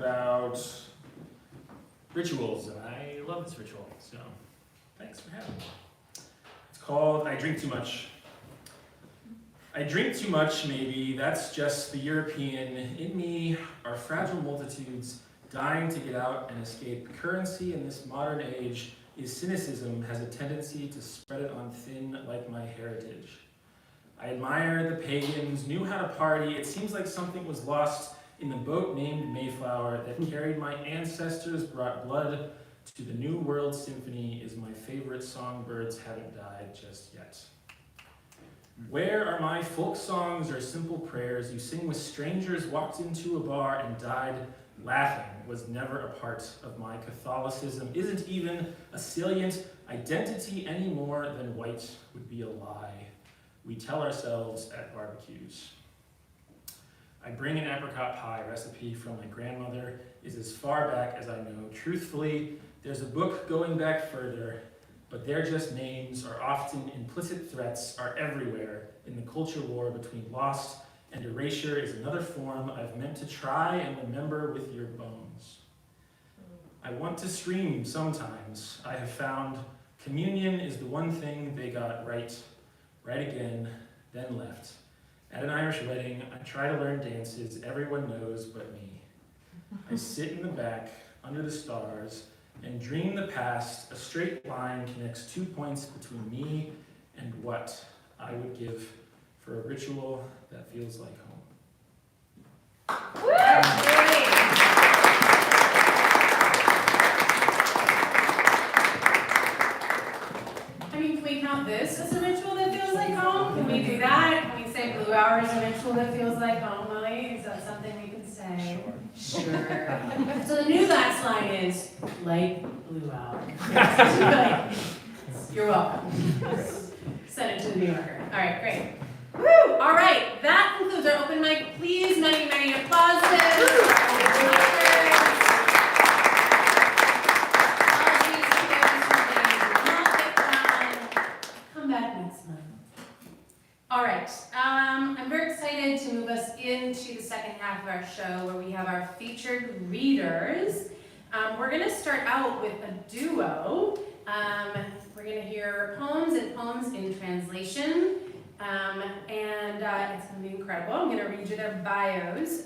about rituals, and I love this ritual, so thanks for having me. It's called I Drink Too Much. I drink too much, maybe, that's just the European. In me are fragile multitudes dying to get out and escape. Currency in this modern age is cynicism, has a tendency to spread it on thin like my heritage. I admire the pagans, knew how to party. It seems like something was lost in the boat named Mayflower that carried my ancestors, brought blood to the New World Symphony is my favorite song. Birds haven't died just yet. Where are my folk songs or simple prayers you sing with strangers, walked into a bar and died laughing? Was never a part of my Catholicism, isn't even a salient identity any more than white would be a lie we tell ourselves at barbecues. I bring an apricot pie recipe from my grandmother, is as far back as I know. Truthfully, there's a book going back further, but they're just names, are often implicit threats, are everywhere in the culture war between lost and erasure is another form I've meant to try and remember with your bones. I want to scream sometimes. I have found communion is the one thing they got right again, then left. At an Irish wedding, I try to learn dances everyone knows but me. I sit in the back, under the stars, and dream the past. A straight line connects 2 points between me and what I would give for a ritual that feels like home. I mean, can we count this as a ritual that feels like home? Can we do that? Can we say Blue Hour is a ritual that feels like home, Lily? Is that something we can say? Sure. So the new last line is light blue hour. You're welcome. Send it to the New Yorker. All right, great. Woo! All right, that concludes our open mic. Please, many, many applauses. Come back next month. All right, I'm very excited to move us into the second half of our show where we have our featured readers. We're going to start out with a duo. We're going to hear poems and poems in translation. And it's going to be incredible. I'm going to read you their bios.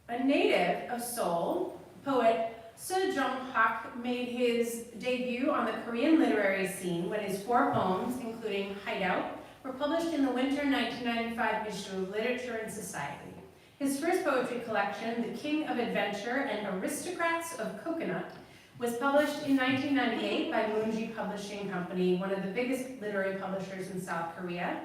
A native of Seoul, poet Seo Jung Hak made his debut on the Korean literary scene when his 4 poems, including Hideout, were published in the winter 1995 issue of Literature and Society. His first poetry collection, The King of Adventure and Aristocrats of Coconut, was published in 1998 by Moonji Publishing Company, one of the biggest literary publishers in South Korea.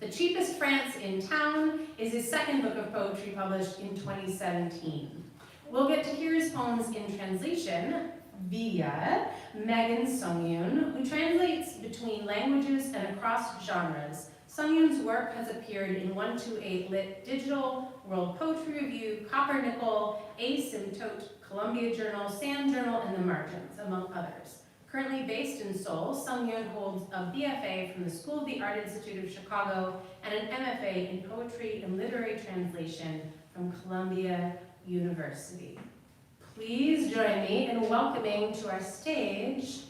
The Cheapest France in Town is his second book of poetry published in 2017. We'll get to hear his poems in translation via Megan Sungyoon, who translates between languages and across genres. Sungyoon's work has appeared in 128 Lit Digital, World Poetry Review, Copper Nickel, Asymptote, Columbia Journal, Sand Journal, and The Margins, among others. Currently based in Seoul, Sungyoon holds a BFA from the School of the Art Institute of Chicago and an MFA in Poetry and Literary Translation from Columbia University. Please join me in welcoming to our stage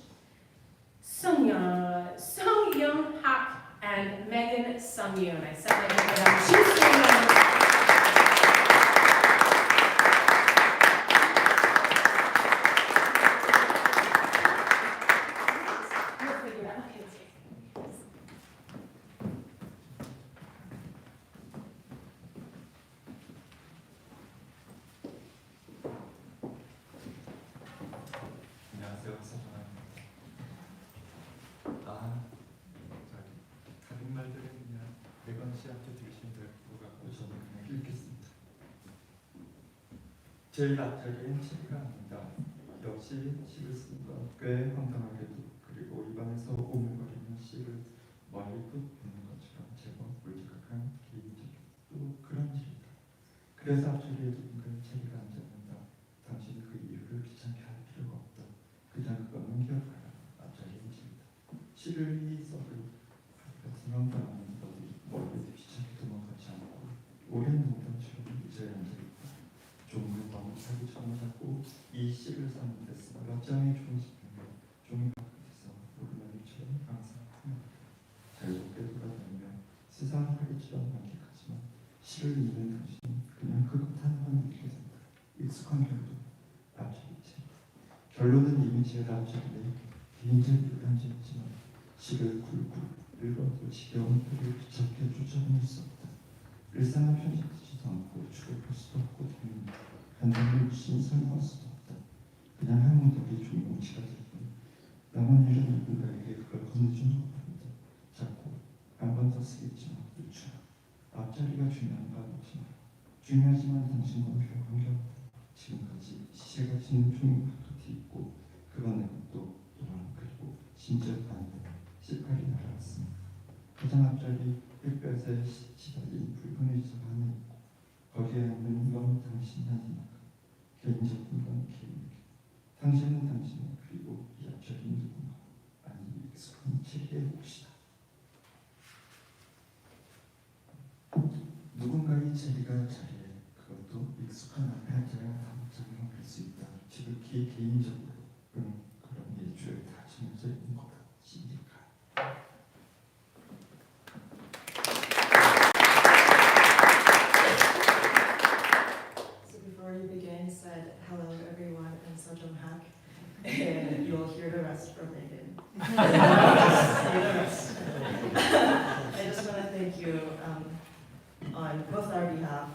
Seo Jung Hak and Megan Sungyoon. I said my name without 제일 앞자리엔 책이가 아닙니다. 역시 시를 쓴 건 꽤 황당하게도 그리고 입안에서 오물거리는 시를 멀리 굽는 것처럼 제법 물지각한 개인적도 그런 시입니다. 그래서 앞자리에 누군가의 책이가 앉았는다. 당신이 그 이유를 귀찮게 할 필요가 없다. 그냥 그것만 기억하라. 앞자리에 있습니다. 시를 써도 같은 영감은 어디 멀리 귀찮게 도망가지 않고 오랜 농담처럼 이제야 처음 잡고 이 씨를 쌓는 데서 몇 장의 종이 바깥에서 오르막일처럼 항상 자유롭게 돌아다니며 세상을 가리지도 않겠지만 씨를 읽는 당신은 그냥 그것 하나만 읽게 된다. 익숙한 결도 앞차리지. 결론은 이미 제가 앞차리에 개인적으로 앉아있지만 씨를 굴굴 읽어도 지겨운 표를 귀찮게 쫓아낼 수 없다. 일상을 편집하지도 않고 추격할 수도 없고 단단히 신설할 수도 없다. 그냥 한 무더기 종이뭉치가 될 뿐. 남은 일은 누군가에게 그걸 건네주는 것뿐이다. 자꾸 한 번 더 쓰겠지만 늦추라. 앞자리가 중요한 건 없지만 중요하지만 당신과 별 관계없다. 지금까지 시체가 지는 종이 바깥에 있고 그건 내 것도 또한 그리고 심지어 아니다. 씨팔이 날아갔습니다. 가장 앞자리 햇볕에 시달린 붉은 의자가 하나 있고 거기에 앉는 건 당신이 아니니까 개인적인 건 개인에게 당신은 당신의 그리고 이 앞자리는 누구나 아니 익숙한 체리의 몫이다. 누군가의 체리가 자리에 그것도 익숙한 앞에 앉아야 작용할 수 있다. 지극히 개인적으로 그런 예주에 다 정해져 있는 거다. 신기가. Before you begin, said, "Hello everyone, I'm Seo Jung Hak," and you'll hear the rest from Megan. See the rest. I just want to thank you on both our behalf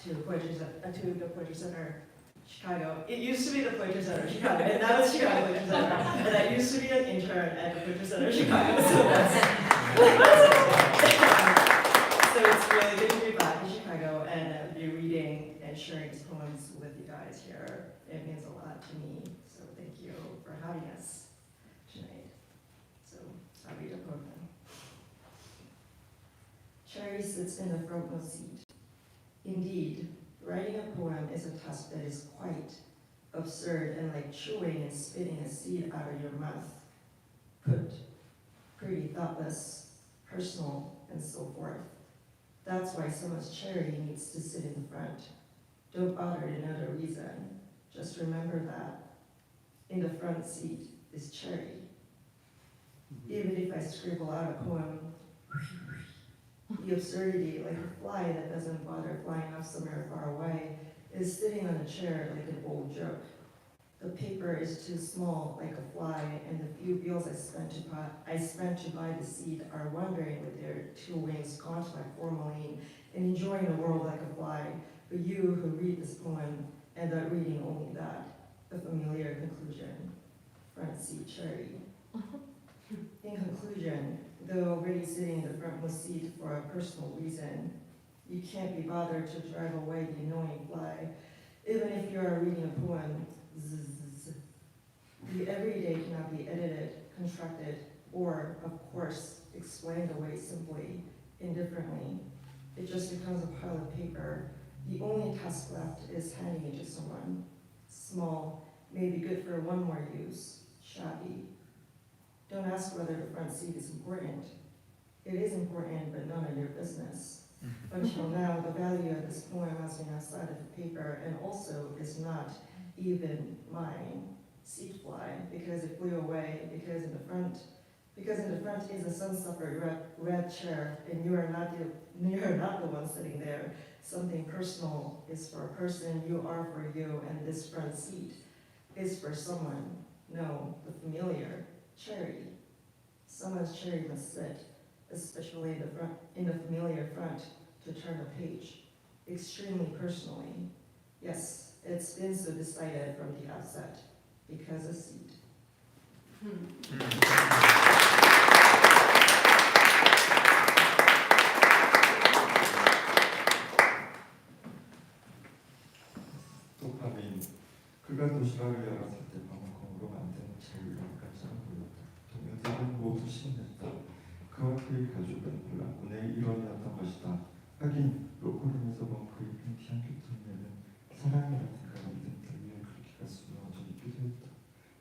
to the Poetry Center Chicago. It used to be the Poetry Center Chicago, and now it's Chicago Poetry Center. And I used to be an intern at the Poetry Center Chicago, so so it's really good to be back in Chicago and be reading and sharing these poems with you guys here. It means a lot to me, so thank you for having us tonight. So I'll read a poem now. Cherry sits in the front row seat. Indeed, writing a poem is a task that is quite absurd and like chewing and spitting a seed out of your mouth. Put, pretty thoughtless, personal, and so forth. That's why someone's Cherry needs to sit in the front. Don't bother to know the reason. Just remember that in the front seat is Cherry. Even if I scribble out a poem, the absurdity, like a fly that doesn't bother flying off somewhere far away, is sitting on a chair like an old joke. The paper is too small, like a fly, and the few bills I spent to buy the seed are wandering with their two wings gaunt like formalin and enjoying the world like a fly. But you who read this poem end up reading only that, a familiar conclusion. Front seat Cherry. In conclusion, though already sitting in the frontmost seat for a personal reason, you can't be bothered to drive away the annoying fly, even if you are reading a poem. The everyday cannot be edited, constructed, or, of course, explained away simply, indifferently. It just becomes a pile of paper. The only task left is handing it to someone. Small, maybe good for one more use, shabby. Don't ask whether the front seat is important. It is important, but none of your business. Until now, the value of this poem has been outside of the paper and also is not even mine. Seat fly, because it flew away, because in the front is a sun-suffered red chair, and you are not the one sitting there. Something personal is for a person, you are for you, and this front seat is for someone. No, the familiar, Cherry. Someone's Cherry must sit, especially in the familiar front, to turn a page, extremely personally. Yes, it's been so decided from the outset, because a seat. 도파민. 그가 도시락을 열었을 때 방울콩으로 만든 자유로운까지 보였다. 동료들은 모두 신났다. 그와 그의 가족은 혼란군의 일원이었던 것이다. 하긴 로컬룸에서 본 그의 팬티한 교통면은 사랑이라는 가슴 등 그렇게가 숨어져 있기도 했다.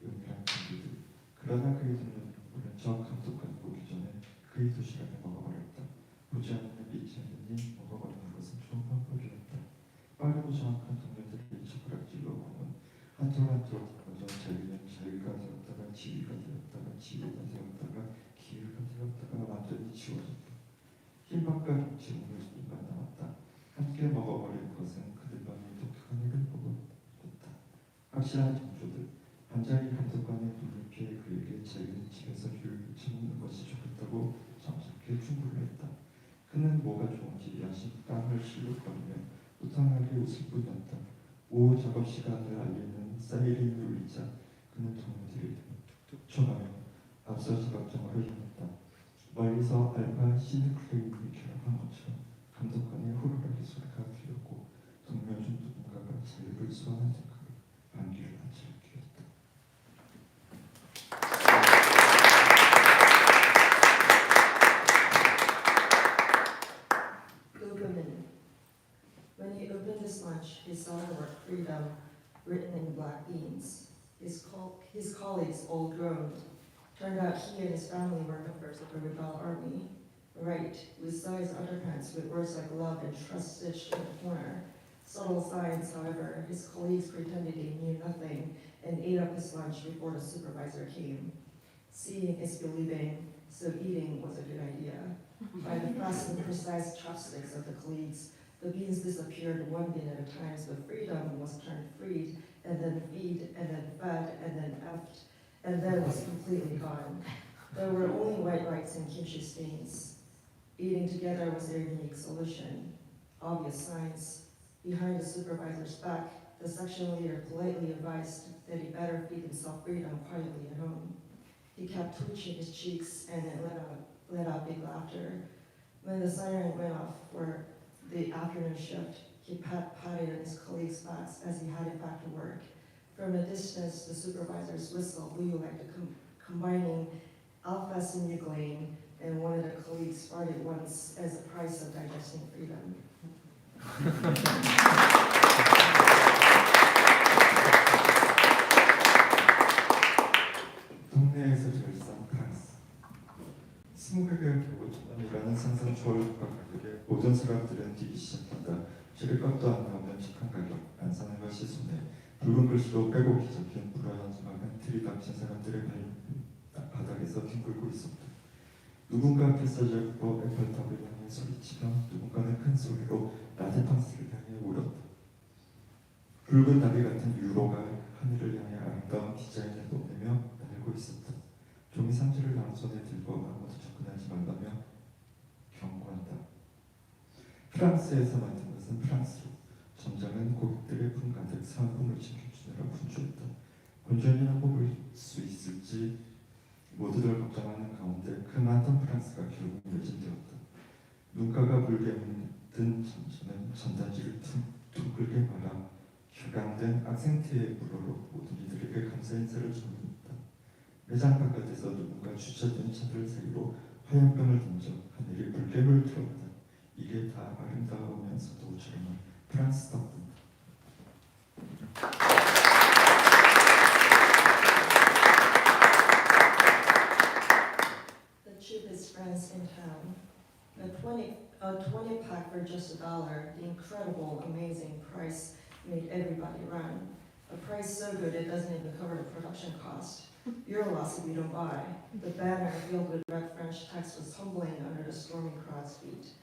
은밀한 공기들. 그러나 그의 동료들은 저 감독관 보기 전에 그의 도시락을 먹어버렸다. 보지 않으면 믿지 않으니 먹어버리는 것은 좋은 방법이었다. 빠르고 정확한 동료들의 서란적으로 먼저 자기는 자기가 되었다가 지위가 되었다가 지위가 되었다가 기회가 되었다가 완전히 지워졌다. 흰밥과 지붕을 순간 남았다. 함께 먹어버릴 것은 그들만의 독특한 일을 먹어줬다. 확실한 정조들 반장이 감독관의 눈을 피해 그에게 자기는 집에서 귤을 쳐먹는 것이 좋겠다고 정직하게 충고를 했다. 그는 뭐가 좋은지 야식 땀을 실룩거리며 호탕하게 웃을 뿐이었다. 오후 작업 시간을 알리는 사이렌이 울리자 그는 동료들에게 툭툭 쳐가며 앞서 작업장으로 향했다. 멀리서 알파 시네클레임이 결합한 것처럼 감독관의 호루라기 소리가 들렸고 동료 중 누군가가 자유를 소환한 생각에 안귀를 아찔하게 했다. Uberman. When he opened his lunch, he saw the word freedom written in black beans. His colleagues all groaned. Turned out he and his family were members of the rebel army. Right, we saw his underpants with words like love and trust stitched in the corner. Subtle signs, however, his colleagues pretended they knew nothing and ate up his lunch before the supervisor came. Seeing is believing, so eating was a good idea. By the fast and precise chopsticks of the colleagues, the beans disappeared one bean at a time, so freedom was turned freed, and then feed, and then fed, and then effed, and then was completely gone. There were only white rice and kimchi stains. Eating together was their unique solution. Obvious signs. Behind the supervisor's back, the section leader politely advised that he better feed himself freedom quietly at home. He kept twitching his cheeks and then let out big laughter. When the siren went off for the afternoon shift, he patted his colleagues' backs as he headed back to work. From a distance, the supervisor's whistle blew like combining alpha-synuclein, and one of the colleagues farted once as the price of digesting freedom. 동네에서 제일 싼 프랑스. 20개월 겨우 천원이라는 상상 초월과 가격에 모든 사람들은 뛰기 시작한다. 실을 것도 안 나오는 착한 가격, 안 사는 것이 손해. 붉은 글씨로 빼곡히 적힌 불안한 조각은 틀이 닥친 사람들의 바닥에서 뒹굴고 있었다. 누군가 필사적으로 에펠탑을 향해 소리치며 누군가는 큰 소리로 라테팡스를 향해 울었다. 붉은 나비 같은 유로가 하늘을 향해 아름다운 디자인을 뽐내며 날고 있었다. 종이 상자를 양손에 들고 아무도 접근하지 말라며 경고한다. 프랑스에서 만든 것은 프랑스로. 점장은 고객들의 품 가득 상품을 챙겨주느라 분주했다. 본전이나 뽑을 수 있을지 모두들 걱정하는 가운데 그 많던 프랑스가 결국 매진되었다. 눈가가 붉게 든 점장은 전단지를 둥글게 말아 격앙된 악센트의 불어로 모든 이들에게 감사 인사를 전했다. 매장 바깥에서 누군가 주차된 차들 사이로 화염병을 던져 하늘이 불개를 들었다. 이게 다 아름다우면서도 조용한 프랑스 덕분. The cheapest friends in town. A 20 pack for just $1. The incredible, amazing price made everybody run. A price so good it doesn't even cover the production cost. Your loss if you don't buy. The banner filled with red French text was tumbling under the storming crowd's feet.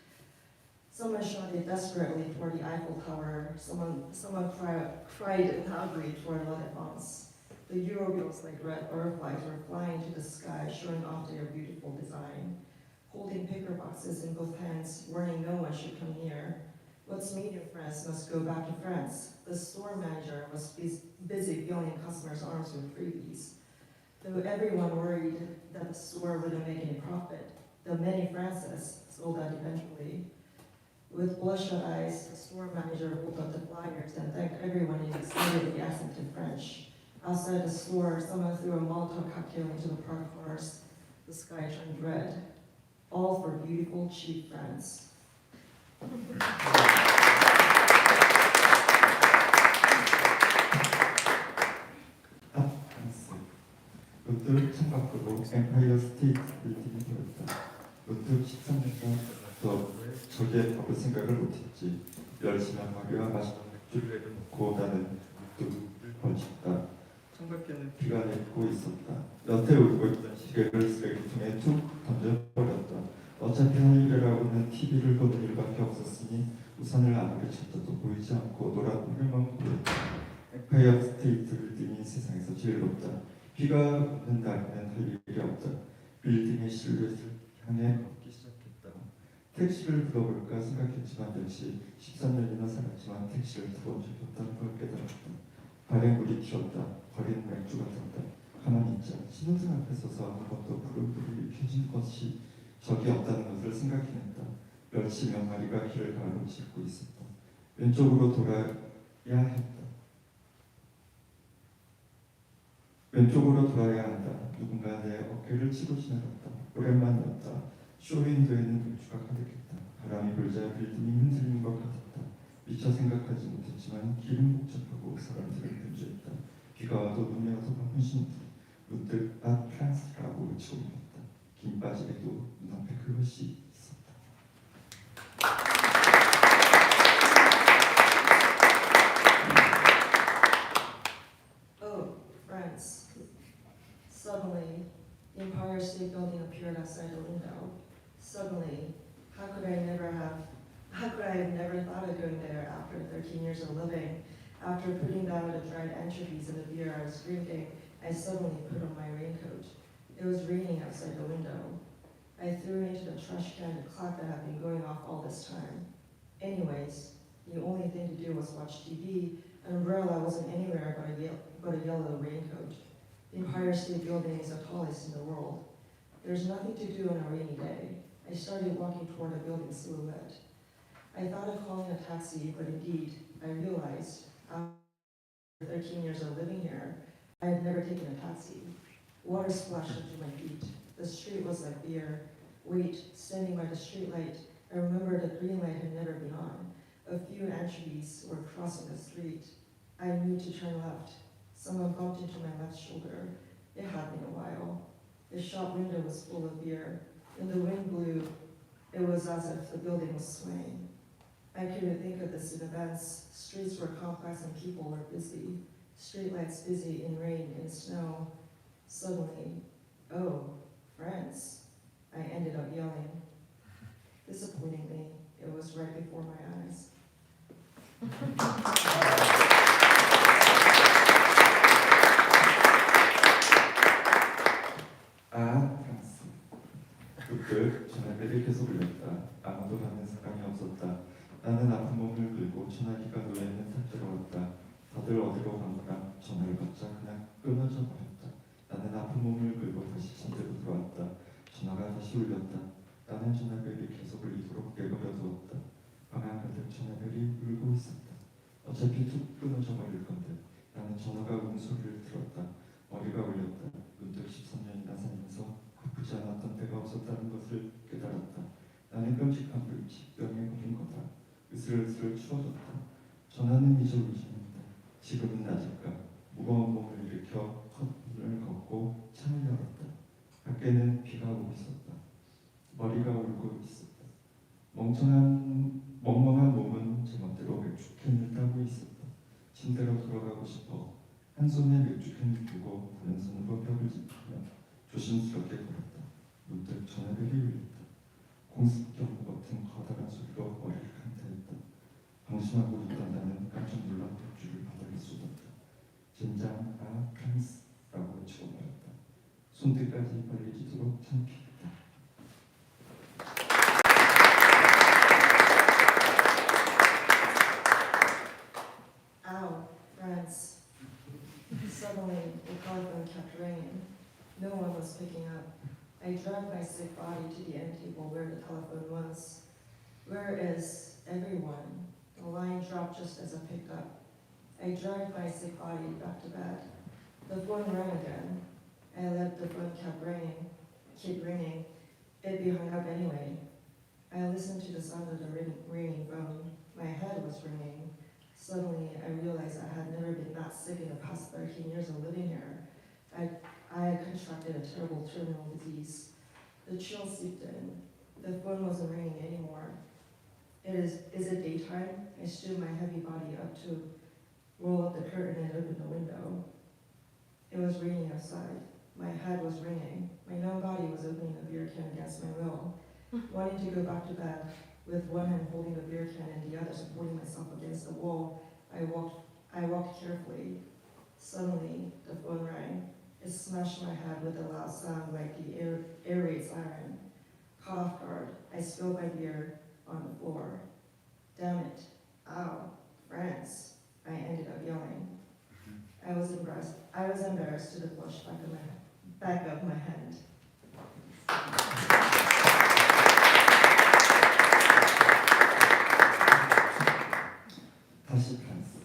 Someone shouted desperately toward the Eiffel Tower. Someone cried loudly toward La Défense. The Eurobills like red butterflies were flying to the sky, showing off their beautiful design. Holding paper boxes in both hands, warning no one should come near. What's made in France must go back to France. The store manager was busy filling customers' arms with freebies. Though everyone worried that the store wouldn't make any profit, the many Frances sold out eventually. With bloodshot eyes, the store manager pulled up the flyers and thanked everyone in excitedly accented French. Outside the store, someone threw a Molotov cocktail into the parked cars. The sky turned red. All for beautiful, cheap France. 프랑스. 문득 창밖으로 엠파이어 스테이트 빌딩이 보였다. 문득 13년간 더 저게 먹을 생각을 못했지. 열심한 머리와 맛있는 맥주를 내려놓고 나는 문득 번졌다. 창밖에는 비가 내리고 있었다. 여태 울고 있던 시계를 쓰레기통에 툭 던져버렸다. 어차피 할 일이라고는 TV를 보는 일밖에 없었으니 우산을 아무리 찾아도 보이지 않고 노란 물만 보였다. 엠파이어 스테이트 빌딩이 세상에서 제일 높다. 비가 오는 날에는 할 일이 없다. 빌딩의 실루엣을 향해 걷기 시작했다. 택시를 불러볼까 생각했지만 역시 13년이나 살았지만 택시를 타본 적이 없다는 걸 깨달았다. 발에 물이 튀었다. 거리는 맥주가 떴다. 가만히 있자. 신호등 앞에 서서 한 번도 부글부글 켜진 것이 적이 없다는 것을 생각해냈다. 멸치 몇 마리가 길을 가로짓고 있었다. 왼쪽으로 돌아야 했다. 왼쪽으로 돌아야 한다. 누군가 내 어깨를 치고 지나갔다. 오랜만이었다. 쇼윈도에는 맥주가 가득했다. 바람이 불자 빌딩이 흔들리는 것 같았다. 미처 생각하지 못했지만 길은 복잡하고 사람들은 분주했다. 비가 와도 눈에 와서가 훨씬 문득 아 프랑스라고 외치고 있었다. 긴 바지에도 눈앞에 그것이 있었다. Oh, France. Suddenly, the Empire State Building appeared outside the window. Suddenly, how could I have never thought of going there after 13 years of living? After putting down the dried anchovies in the beer I was drinking, I suddenly put on my raincoat. It was raining outside the window. I threw into the trash can the clock that had been going off all this time. Anyways, the only thing to do was watch TV. An umbrella wasn't anywhere but a yellow raincoat. The Empire State Building is the tallest in the world. There's nothing to do on a rainy day. I started walking toward the building silhouette. I thought of calling a taxi, but indeed, I realized after 13 years of living here, I had never taken a taxi. Water splashed into my feet. The street was like beer. Wait, standing by the street light, I remembered the green light had never been on. A few anchovies were crossing the street. I knew to turn left. Someone bumped into my left shoulder. It had been a while. The shop window was full of beer. When the wind blew, it was as if the building was swaying. I couldn't think of this in advance. Streets were complex and people were busy. Streetlights busy in rain and snow. Suddenly, oh, France, I ended up yelling. Disappointingly, it was right before my eyes. 아, 프랑스. 그때 전화벨이 계속 울렸다. 아무도 받는 사람이 없었다. 나는 아픈 몸을 들고 전화기가 놓여있는 탑재로 왔다. 다들 어디로 간 거라 전화를 받자 그냥 끊어져 버렸다. 나는 아픈 몸을 끌고 다시 침대로 들어왔다. 전화가 다시 울렸다. 나는 전화벨이 계속 울리도록 내버려 두었다. 방안 가득 전화벨이 울고 있었다. 어차피 툭 끊어져 버릴 건데 나는 전화가 우는 소리를 들었다. 머리가 울렸다. 문득 13년이나 살면서 아프지 않았던 때가 없었다는 것을 깨달았다. 나는 끔찍한 불치병에 걸린 거다. 으슬으슬 추워졌다. 전화는 이제 울지 않는다. 지금은 낮일까. 무거운 몸을 일으켜 컵문을 걷고 창을 열었다. 밖에는 비가 오고 있었다. 머리가 울고 있었다. 멍멍한 몸은 제멋대로 맥주캔을 따고 있었다. 침대로 돌아가고 싶어 한 손에 맥주캔을 들고 다른 손으로 벽을 짚으며 조심스럽게 걸었다. 문득 전화벨이 울렸다. 공습경보 같은 커다란 소리로 머리를 강타했다. 방심하고 있던 나는 깜짝 놀라 맥주를 바닥에 쏟았다. 젠장 아 프랑스라고 외치고 말았다. 손등까지 빨개지도록 창피했다. Ow, France. Suddenly, the telephone kept ringing. No one was picking up. I dragged my sick body to the end table where the telephone was. Where is everyone? The line dropped just as I picked up. I dragged my sick body back to bed. The phone rang again. I let the phone keep ringing. It'd be hung up anyway. I listened to the sound of the ringing phone. My head was ringing. Suddenly, I realized I had never been that sick in the past 13 years of living here. I had contracted a terrible terminal disease. The chill seeped in. The phone wasn't ringing anymore. Is it daytime? I stood my heavy body up to roll up the curtain and open the window. It was raining outside. My head was ringing. My numb body was opening the beer can against my will, wanting to go back to bed with one hand holding the beer can and the other supporting myself against the wall. I walked carefully. Suddenly, the phone rang. It smashed my head with a loud sound like the air raid siren. Caught off guard, I spilled my beer on the floor. Damn it. Ow. France. I ended up yelling. I was embarrassed to the flush back of my hand. 다시 프랑스.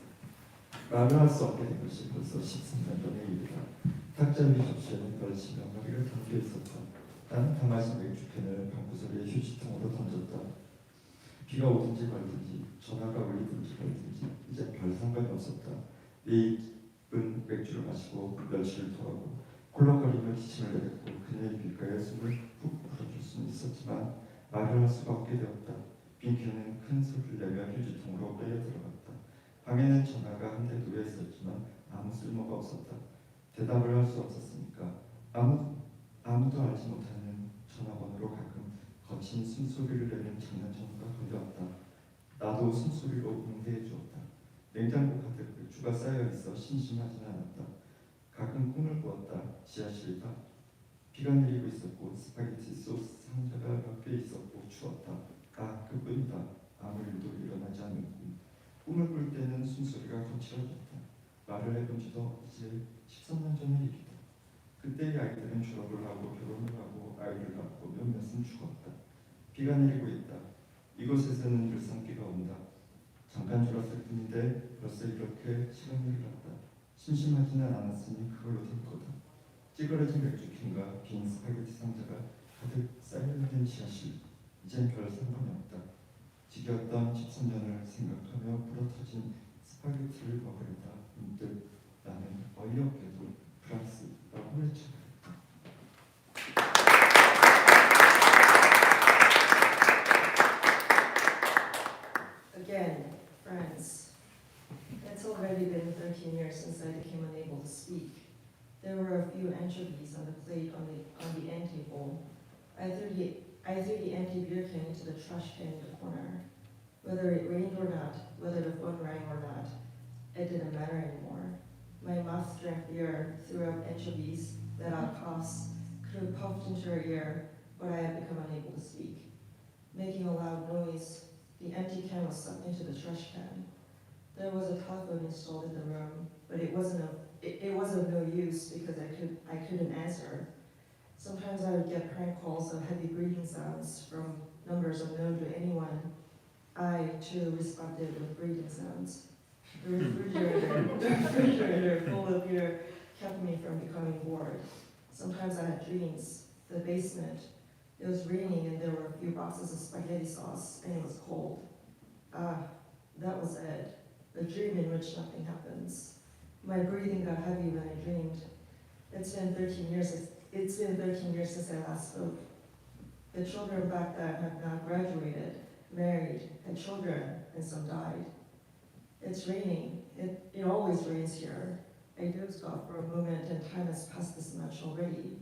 말을 할 수 없게 된 것이 벌써 13년 전의 일이다. 탁자 위 접시에는 멸치 몇 마리가 담겨 있었다. 나는 다 마신 맥주캔을 방구석에 휴지통으로 던졌다. 비가 오든지 말든지 전화가 울리든지 말든지 이제 별 상관이 없었다. 내 입은 맥주를 마시고 멸치를 토하고 콜록거리며 기침을 내뱉고 그녀의 귓가에 숨을 푹 불어줄 수는 있었지만 말을 할 수가 없게 되었다. 빈캔은 큰 소리를 내며 휴지통으로 빨려 들어갔다. 방에는 전화가 한 대 놓여 있었지만 아무 쓸모가 없었다. 대답을 할 수 없었으니까 아무도 알지 못하는 전화번호로 가끔 거친 숨소리를 내는 장난전화가 걸려왔다. 나도 숨소리로 응대해 주었다. 냉장고 가득 맥주가 쌓여 있어 심심하진 않았다. 가끔 꿈을 꾸었다. 지하실 밖 비가 내리고 있었고 스파게티 소스 상자가 몇 개 있었고 추웠다. 아, 그뿐이다. 아무 일도 일어나지 않는 꿈. 꿈을 꿀 때는 숨소리가 거칠어졌다. 말을 해본 지도 이제 13년 전의 일이다. 그때의 아이들은 졸업을 하고 결혼을 하고 아이를 낳고 몇몇은 죽었다. 비가 내리고 있다. 이곳에서는 늘상 비가 온다. 잠깐 졸았을 뿐인데 벌써 이렇게 시간이 흘렀다. 심심하지는 않았으니 그걸로 된 거다. 찌그러진 맥주캔과 빈 스파게티 상자가 가득 쌓여있는 지하실. 이젠 별 상관이 없다. 지겨웠던 13년을 생각하며 불어터진 스파게티를 먹으려다 문득 나는 어이없게도 프랑스라고 외쳐버렸다. Again, France. It's already been 13 years since I became unable to speak. There were a few anchovies on the plate on the end table. I threw the empty beer can into the trash can in the corner. Whether it rained or not, whether the phone rang or not, it didn't matter anymore. My mouth drank beer, threw up anchovies, let out coughs, could have puffed into her ear, but I had become unable to speak. Making a loud noise, the empty can was sucked into the trash can. There was a telephone installed in the room, but it was of no use because I couldn't answer. Sometimes I would get prank calls of heavy breathing sounds from numbers unknown to anyone. I, too, responded with breathing sounds. The refrigerator full of beer kept me from becoming bored. Sometimes I had dreams. The basement. It was raining and there were a few boxes of spaghetti sauce and it was cold. Ah, that was it. A dream in which nothing happens. My breathing got heavy when I dreamed. It's been 13 years since I last spoke. The children back then have now graduated, married, had children, and some died. It's raining. It always rains here. I dozed off for a moment and time has passed this much already.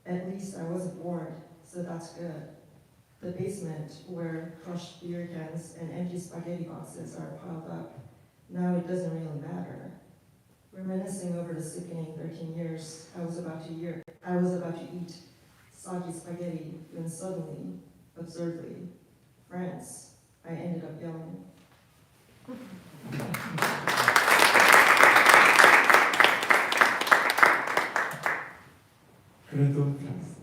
At least I wasn't bored, so that's good. The basement, where crushed beer cans and empty spaghetti boxes are piled up, now it doesn't really matter. Reminiscing over the sickening 13 years, I was about to eat soggy spaghetti when suddenly, absurdly, France, I ended up yelling. 그래도 프랑스.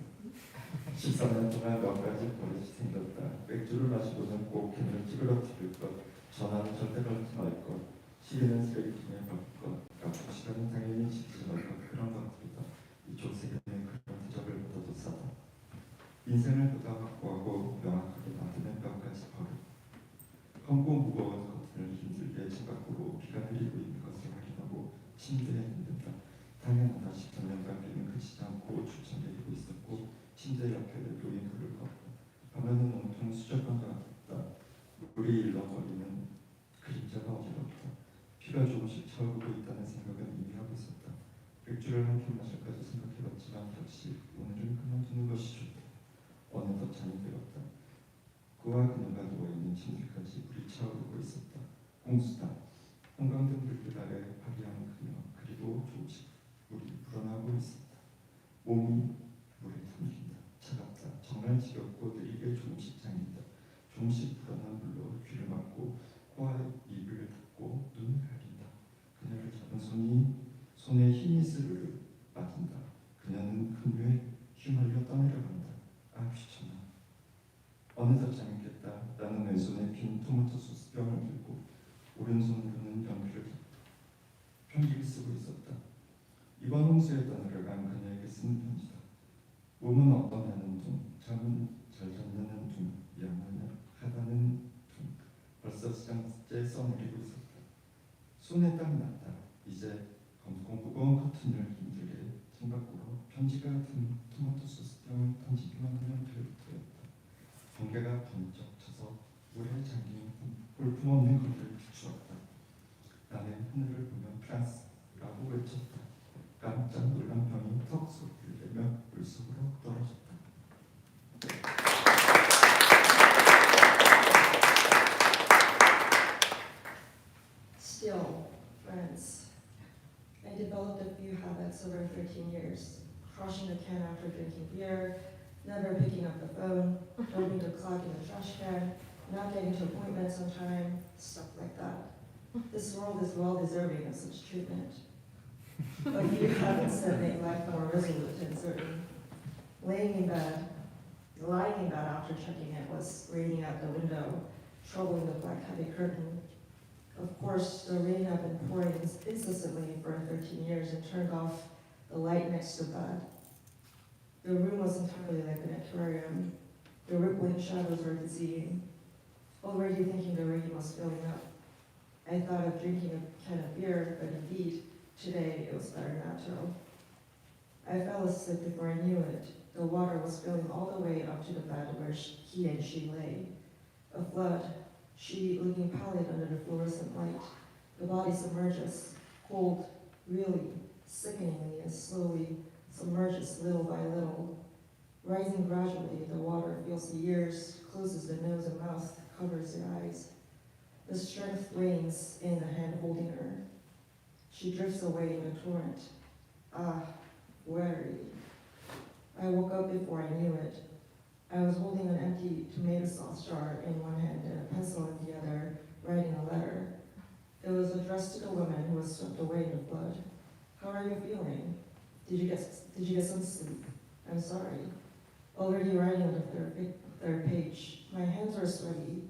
13년 동안 몇 가지 버릇이 생겼다. 맥주를 마시고는 꼭 캔을 찌그러뜨릴 것, 전화는 절대 걸지 말 것, 시계는 쓰레기통에 박을 것, 약속 시간은 당연히 지키지 말 것, 그런 것들이다. 이쪽 세계는 그런 대접을 받아도 싸다. 인생을 보다 확고하고 명확하게 만드는 몇 가지 버릇. 험고 무거운 커튼을 힘들게 창밖으로 비가 내리고 있는 것을 확인하고 침대에 눕는다. 당연하다 싶으면 가게는 그치지 않고 출장 내리고 있었고 침대 옆에 놓인 불을 껐고 밤에는 온통 수족관 같다. 물이 일렁거리는 그림자가 어지럽다. 비가 우리가 조금씩 채워보고 있다는 생각은 이미 하고 있었다. 맥주를 한 캔 마실까지 생각해봤지만 역시 오늘은 그만두는 것이 좋다. 어느덧 잠이 들었다. 그와 그녀가 누워있는 침실까지 불이 차오르고 있었다. 공수다. 형광등 불빛 아래 화기하는 그녀, 그리고 조금씩 물이 불어나고 있었다. 몸이 물에 잠긴다. 차갑다. 정말 지겹고 느리게 조금씩 잠긴다. 조금씩 불어난 물로 귀를 막고 코와 입을 닫고 눈을 가린다. 그녀를 잡은 손에 힘이 스르르 빠진다. 그녀는 그녀의 휘말려 떠내려간다. 아 귀찮아. 어느덧 잠이 깼다. 나는 왼손에 빈 토마토 소스 병을 들고 오른손으로는 편지를 쓰고 있었다. 이번 홍수에 떠내려간 그녀에게 쓰는 편지다. 몸은 어떠냐는 둥, 잠은 잘 잤냐는 둥, 미안하다는 둥. 벌써 시장째 써내리고 있었다. 손에 땀이 났다. 이제 무거운 커튼을 힘들게 창밖으로 편지가 든 토마토 소스병을 던지기만 하면 될 터였다. 번개가 번쩍 쳐서 물에 잠긴 볼품없는 거리를 비추었다. 나는 하늘을 보며 프랑스라고 외쳤다. 깜짝 놀란 병이 턱 소리를 내며 물속으로 떨어졌다. Still, friends, I developed a few habits over 13 years. Crushing the can after drinking beer, never picking up the phone, dumping the clock in the trash can, not getting to appointments on time, stuff like that. This world is well deserving of such treatment. A few habits that make life more resolute and certain. Lying in bed after checking it was raining out the window, troubling the black heavy curtain. Of course, the rain had been pouring incessantly for 13 years and turned off the light next to the bed. The room was entirely like an aquarium. The rippling shadows were dizzying. Already thinking the rain was filling up. I thought of drinking a can of beer, but indeed, today it was better not to. I fell asleep before I knew it. The water was filling all the way up to the bed where he and she lay. A flood, she looking pallid under the fluorescent light. The body submerges, cold, really, sickeningly, and slowly submerges little by little. Rising gradually, the water fills the ears, closes the nose and mouth, covers the eyes. The strength wanes in the hand holding her. She drifts away in the torrent. Ah, weary. I woke up before I knew it. I was holding an empty tomato sauce jar in one hand and a pencil in the other, writing a letter. It was addressed to the woman who was swept away in the flood. How are you feeling? Did you get some sleep? I'm sorry. Already writing on the third page. My hands were sweaty.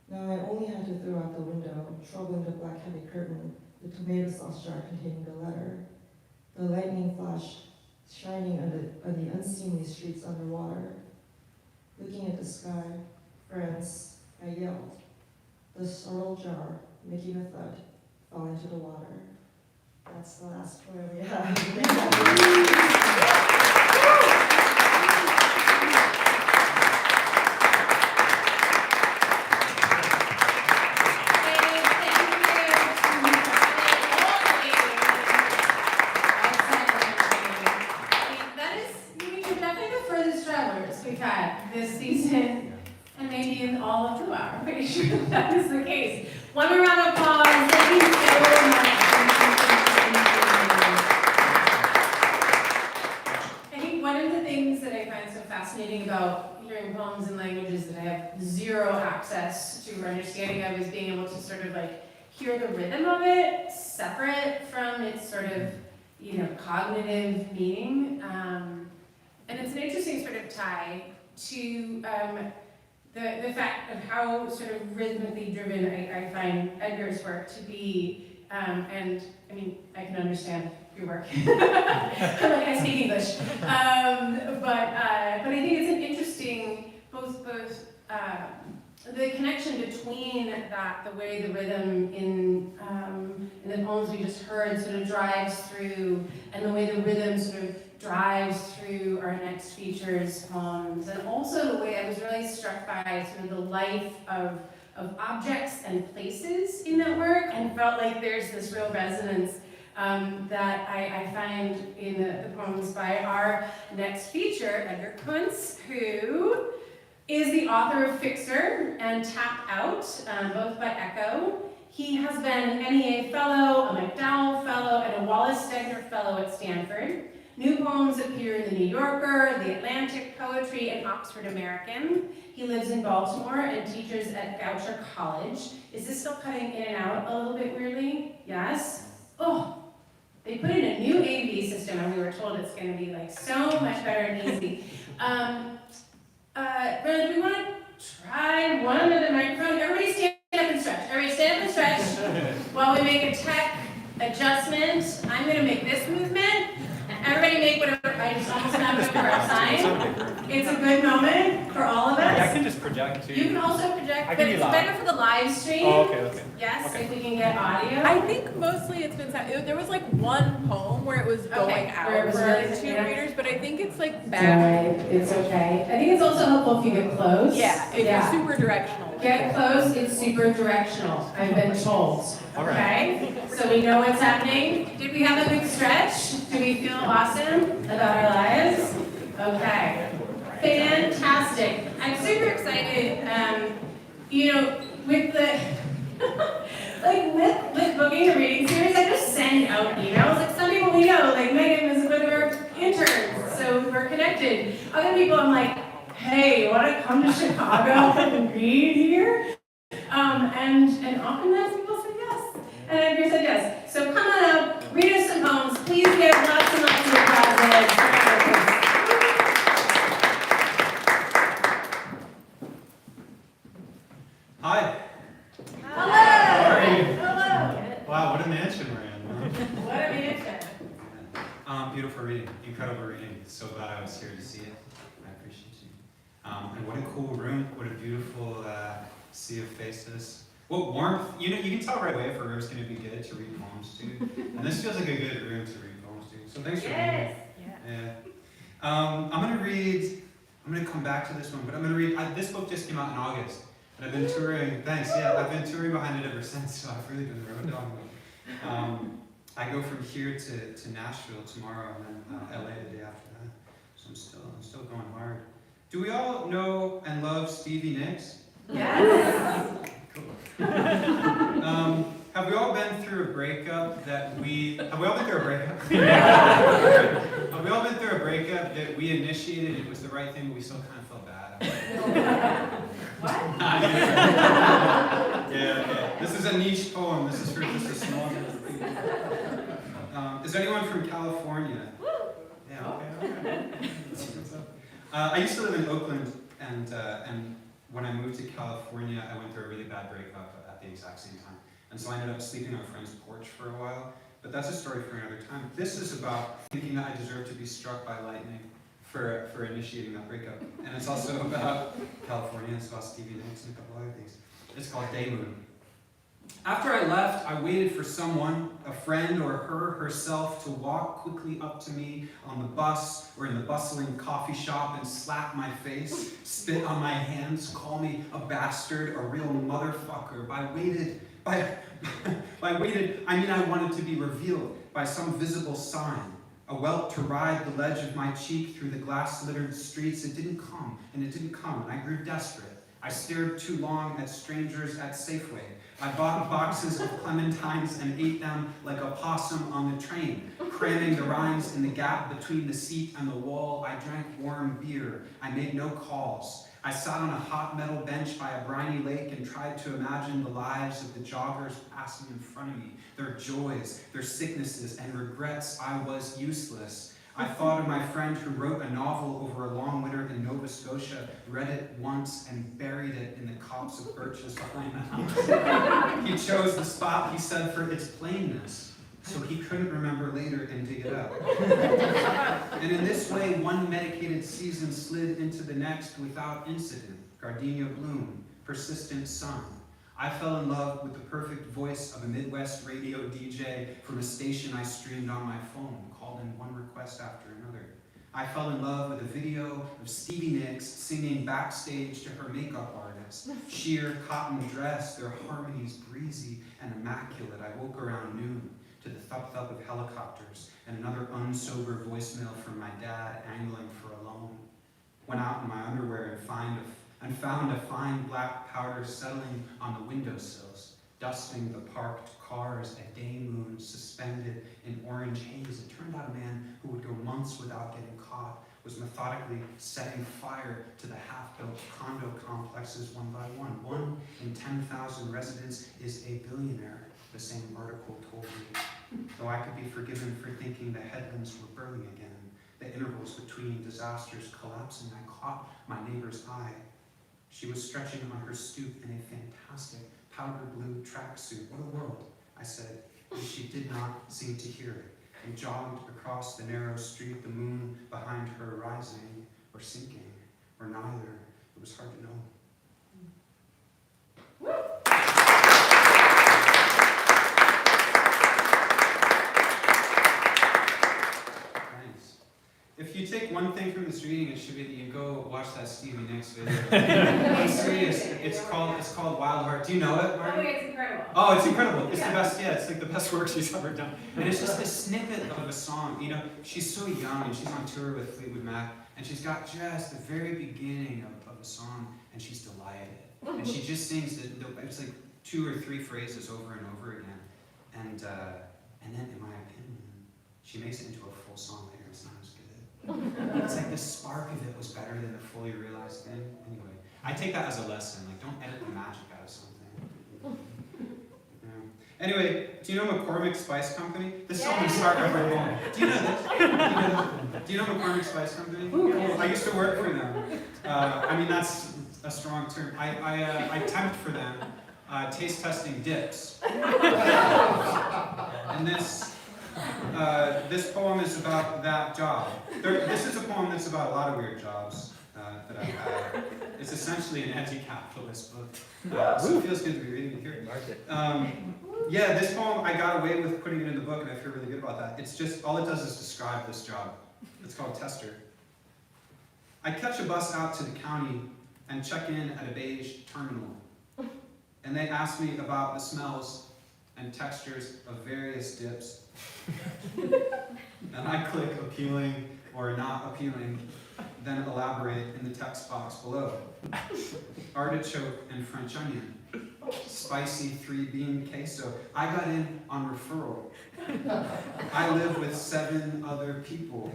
Now I only had to throw out the window, troubling the black heavy curtain, the tomato sauce jar containing the letter. The lightning flashed, shining on the unseemly streets underwater. Looking at the sky, friends, I yelled. The sorrel jar, making a thud, fell into the water. That's the last poem we have. This season, and maybe in all of the I'm pretty sure that is the case. One more round of applause. Thank you so much. I think one of the things that I find so fascinating about hearing poems in languages that I have zero access to or understanding of is being able to sort of like hear the rhythm of it separate from its sort of, cognitive meaning. And it's an interesting sort of tie to the fact of how sort of rhythmically driven I find Edgar's work to be, and I mean, I can understand your work. I speak English. But I think it's an interesting, both the connection between that, the way the rhythm in the poems we just heard sort of drives through, and the way the rhythm sort of drives through our next features poems, and also the way I was really struck by sort of the life of objects and places in that work, and felt like there's this real resonance that I find in the poems by our next feature, Edgar Kunz, who is the author of Fixer and Tap Out, both by Echo. He has been an NEA Fellow, a McDowell Fellow, and a Wallace Stegner Fellow at Stanford. New poems appear in the New Yorker, the Atlantic Poetry, and Oxford American. He lives in Baltimore and teaches at Goucher College. Is this still cutting in and out a little bit weirdly? Yes? Oh, they put in a new AV system and we were told it's going to be like so much better and easy. Brennan, do we want to try one of the microphone? Everybody stand up and stretch. Everybody stand up and stretch while we make a tech adjustment. I'm going to make this movement. Everybody make whatever, I just almost found it for a sign. It's a good moment for all of us. Yeah, I can just project too. You can also project, I but can be it's loud. better for the live stream. Oh, okay. Yes, Okay. if we can get audio. I think mostly it's been, there was like one poem where it was going Okay, out where it was for really- two yeah. readers, but I think it's like It's back. alright, it's okay. I think it's also helpful if you get close. Yeah, if Yeah. you're super directional. Get close, it's super directional, I've been told. All right. Okay? So we know what's happening. Did we have a big stretch? Do we feel awesome about our lives? Okay. Fantastic. I'm super excited, with the, with booking a reading series, I just send out emails. Like some people we know, like Megan is one of our interns, so we're connected. Other people I'm like, hey, you wanna come to Chicago and read here? And oftentimes people say yes. And Edgar said yes. So come on out, read us some poems. Please give lots and lots of applause for Edgar Kunz. Hi. Hello! How are you? Hello! Wow, what a mansion we're in. What a mansion. Beautiful reading, incredible reading. So glad I was here to see it. I appreciate you. And what a cool room. What a beautiful sea of faces. What warmth. You can tell right away if a room's going to be good to read poems to. And this feels like a good room to read poems to. So thanks for being here. Yeah. I'm going to come back to this one, but I'm going to read, this book just came out in August. And I've been touring, thanks, yeah, I've been touring behind it ever since, so I've really been road dogging. I go from here to Nashville tomorrow, and then LA the day after that. So I'm still going hard. Do we all know and love Stevie Nicks? Yes. Cool. Have we all been through a breakup have we all been through a breakup? Have we all been through a breakup that we initiated, it was the right thing, but we still kind of felt bad about it? What? Yeah, okay. This is a niche poem. This is for just a small group of people. Is anyone from California? Yeah, okay. I used to live in Oakland, and when I moved to California, I went through a really bad breakup at the exact same time. And so I ended up sleeping on a friend's porch for a while. But that's a story for another time. This is about thinking that I deserve to be struck by lightning for initiating that breakup. And it's also about California, it's about Stevie Nicks and a couple other things. It's called Day Moon. After I left, I waited for someone, a friend or her herself, to walk quickly up to me on the bus or in the bustling coffee shop and slap my face, spit on my hands, call me a bastard, a real motherfucker. By waited, I mean I wanted to be revealed by some visible sign. A welt to ride the ledge of my cheek through the glass-littered streets. It didn't come, and I grew desperate. I stared too long at strangers at Safeway. I bought boxes of clementines and ate them like a possum on the train, cramming the rinds in the gap between the seat and the wall. I drank warm beer. I made no calls. I sat on a hot metal bench by a briny lake and tried to imagine the lives of the joggers passing in front of me, their joys, their sicknesses, and regrets. I was useless. I thought of my friend who wrote a novel over a long winter in Nova Scotia, read it once, and buried it in the copse of birches behind the house. He chose the spot, he said, for its plainness, so he couldn't remember later and dig it up. And in this way, one medicated season slid into the next without incident. Gardenia bloom, persistent sun. I fell in love with the perfect voice of a Midwest radio DJ from a station I streamed on my phone, called in one request after another. I fell in love with a video of Stevie Nicks singing backstage to her makeup artist. Sheer cotton dress, their harmonies breezy and immaculate. I woke around noon to the thump-thump of helicopters and another unsober voicemail from my dad angling for a loan. Went out in my underwear and found a fine black powder settling on the windowsills, dusting the parked cars, a day moon suspended in orange haze. It turned out a man who would go months without getting caught was methodically setting fire to the half-built condo complexes one by one. 1 in 10,000 residents is a billionaire, the same article told me. Though I could be forgiven for thinking the headlands were burning again, the intervals between disasters collapsing, I caught my neighbor's eye. She was stretching on her stoop in a fantastic powder blue tracksuit. What a world, I said, and she did not seem to hear it. We jogged across the narrow street, the moon behind her rising or sinking, or neither. It was hard to know. Thanks. If you take one thing from this reading, it should be that you go watch that Stevie Nicks video. I'm serious. It's called Wild Heart. Do you know it, Marty? Oh, it's incredible. Oh, it's incredible. It's Yeah. the best. Yeah, it's like the best work she's ever done. And it's just a snippet of a song. You know, she's so young and she's on tour with Fleetwood Mac, and she's got just the very beginning of a song, and she's delighted. And she just sings it's like 2 or 3 phrases over and over again. And then, in my opinion, she makes it into a full song later. It's not as good. It's like the spark of it was better than the fully realized thing. Anyway, I take that as a lesson. Like, don't edit the magic out of something. Yeah. Anyway, do you know McCormick Spice Company? This song will start every poem. Do you know this? Do you know McCormick Spice Company? I used to work for them. I mean, that's a strong term. I temped for them, taste testing dips. And this poem is about that job. This is a poem that's about a lot of weird jobs that I've had. It's essentially an anti-capitalist book, so it feels good to be reading it here. Yeah, this poem, I got away with putting it in the book, and I feel really good about that. It's just, all it does is describe this job. It's called Tester. I catch a bus out to the county and check in at a beige terminal. And they ask me about the smells and textures of various dips. And I click appealing or not appealing, then elaborate in the text box below. Artichoke and French onion. Spicy 3-bean queso. I got in on referral. I live with 7 other people.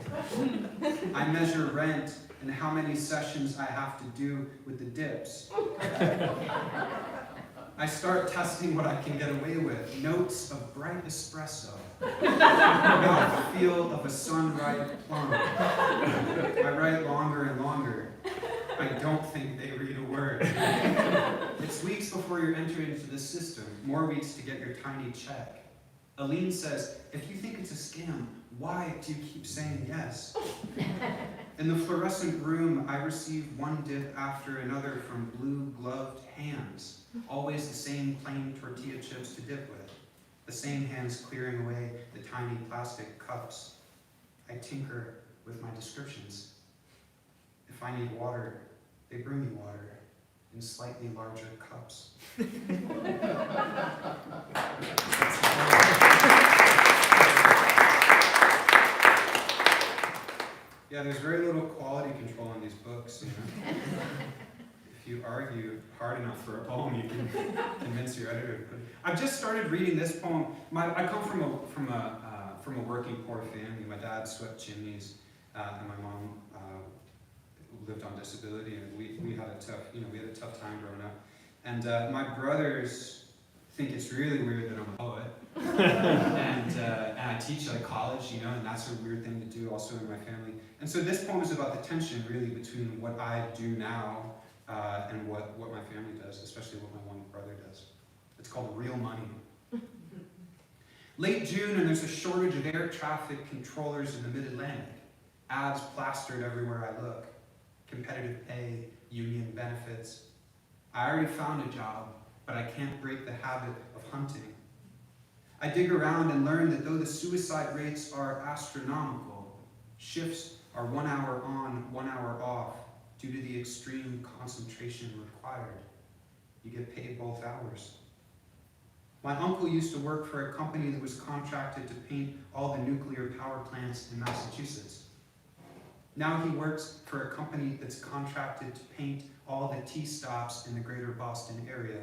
I measure rent and how many sessions I have to do with the dips. I start testing what I can get away with. Notes of bright espresso. Mouthfeel of a sun-ripe plum. I write longer and longer. I don't think they read a word. It's weeks before you're entered into the system. More weeks to get your tiny check. Aline says, if you think it's a scam, why do you keep saying yes? In the fluorescent room, I receive one dip after another from blue-gloved hands. Always the same plain tortilla chips to dip with. The same hands clearing away the tiny plastic cups. I tinker with my descriptions. If I need water, they bring me water in slightly larger cups. Yeah, there's very little quality control on these books, you know? If you argue hard enough for a poem, you can convince your editor to put it. I've just started reading this poem. I come from a working poor family. My dad swept chimneys, and my mom lived on disability, and we had a tough time growing up. And my brothers think it's really weird that I'm a poet, and I teach at college, you know, and that's a weird thing to do also in my family. And so this poem is about the tension really between what I do now and what my family does, especially what my one brother does. It's called Real Money. Late June, and there's a shortage of air traffic controllers in the mid-Atlantic. Ads plastered everywhere I look. Competitive pay, union benefits. I already found a job, but I can't break the habit of hunting. I dig around and learn that though the suicide rates are astronomical, shifts are 1 hour on, 1 hour off due to the extreme concentration required. You get paid both hours. My uncle used to work for a company that was contracted to paint all the nuclear power plants in Massachusetts. Now he works for a company that's contracted to paint all the T-stops in the greater Boston area.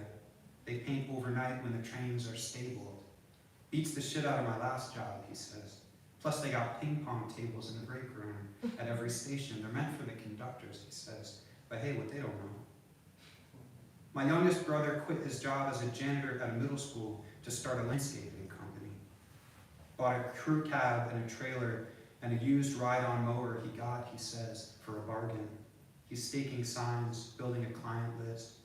They paint overnight when the trains are stabled. Beats the shit out of my last job, he says. Plus they got ping pong tables in the break room at every station. They're meant for the conductors, he says. But hey, what they don't know. My youngest brother quit his job as a janitor at a middle school to start a landscaping company. Bought a crew cab and a trailer and a used ride-on mower he got, he says, for a bargain. He's staking signs, building a client list.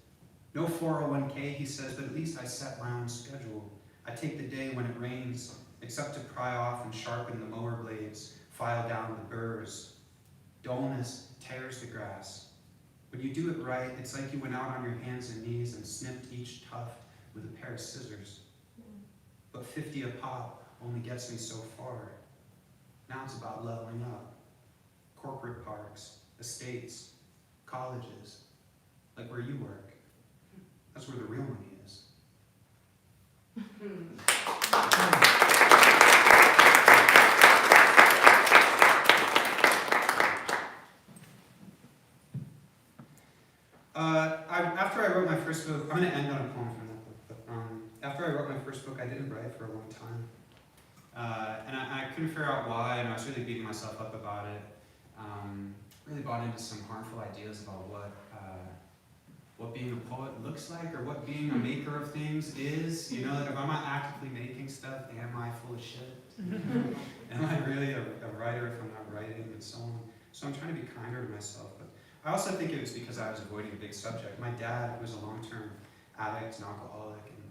No 401k, he says, but at least I set my own schedule. I take the day when it rains, except to pry off and sharpen the mower blades, file down the burrs. Dullness tears the grass. When you do it right, it's like you went out on your hands and knees and snipped each tuft with a pair of scissors. But 50 a pop only gets me so far. Now it's about leveling up. Corporate parks, estates, colleges, like where you work. That's where the real money is. After I wrote my first book, I'm going to end on a poem from that book, but after I wrote my first book, I didn't write for a long time. And I couldn't figure out why, and I was really beating myself up about it. Really bought into some harmful ideas about what being a poet looks like, or what being a maker of things is. You know, that if I'm not actively making stuff, am I full of shit? Am I really a writer if I'm not writing, and so on. So I'm trying to be kinder to myself. But I also think it was because I was avoiding a big subject. My dad was a long-term addict and alcoholic, and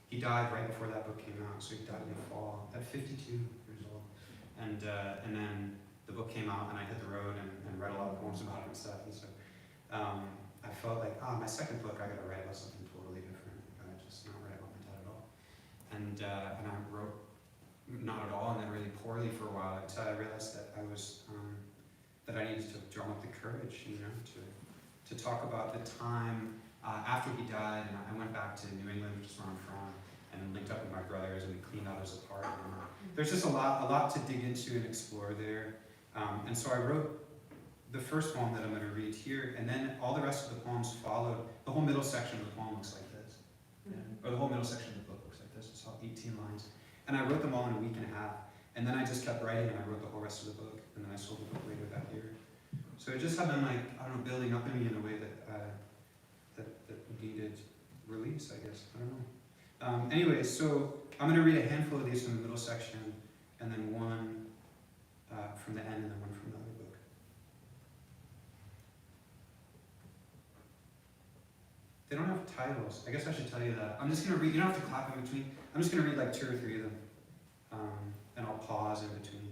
he died right before that book came out, so he died in the fall at 52 years old. And then the book came out, and I hit the road and read a lot of poems about it and stuff. And so I felt like, my second book, I gotta write about something totally different. I gotta just not write about my dad at all. And I wrote not at all, and then really poorly for a while until I realized that I was that I needed to drum up the courage, you know, to talk about the time after he died. And I went back to New England, which is where I'm from, and linked up with my brothers, and we cleaned others apart. And there's just a lot to dig into and explore there. And so I wrote the first poem that I'm going to read here, and then all the rest of the poems followed. The whole middle section of the poem looks like this, or the whole middle section of the book looks like this. It's all 18 lines, and I wrote them all in a week and a half. And then I just kept writing, and I wrote the whole rest of the book, and then I sold the book later that year. So it just had been like, I don't know, building up in me in a way that needed release, I guess. I don't know. Anyway, so I'm going to read a handful of these from the middle section, and then one from the end, and then one from the other book. They don't have titles. I guess I should tell you that. I'm just going to read, you don't have to clap in between. I'm just going to read like 2 or 3 of them. And I'll pause in between,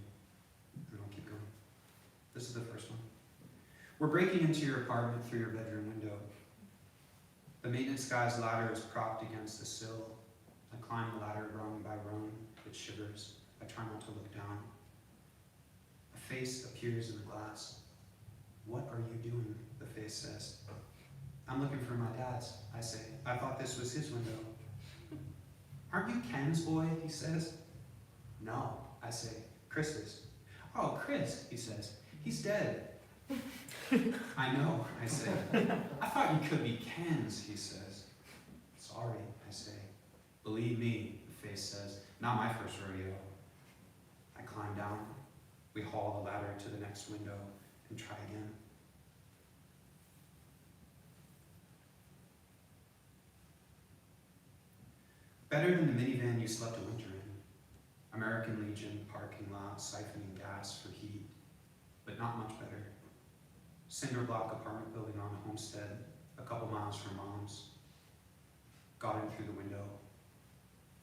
and I'll keep going. This is the first one. We're breaking into your apartment through your bedroom window. The maintenance guy's ladder is propped against the sill. I climb the ladder rung by rung. It shivers. I try not to look down. A face appears in the glass. What are you doing? The face says. I'm looking for my dad's, I say. I thought this was his window. Aren't you Ken's boy? He says. No, I say. Chris is. Oh, Chris, he says. He's dead. I know, I say. I thought you could be Ken's, he says. Sorry, I say. Believe me, the face says. Not my first rodeo. I climb down. We haul the ladder to the next window and try again. Better than the minivan you slept a winter in. American Legion parking lot, siphoning gas for heat, but not much better. Cinder block apartment building on a homestead, a couple miles from Mom's. Got in through the window,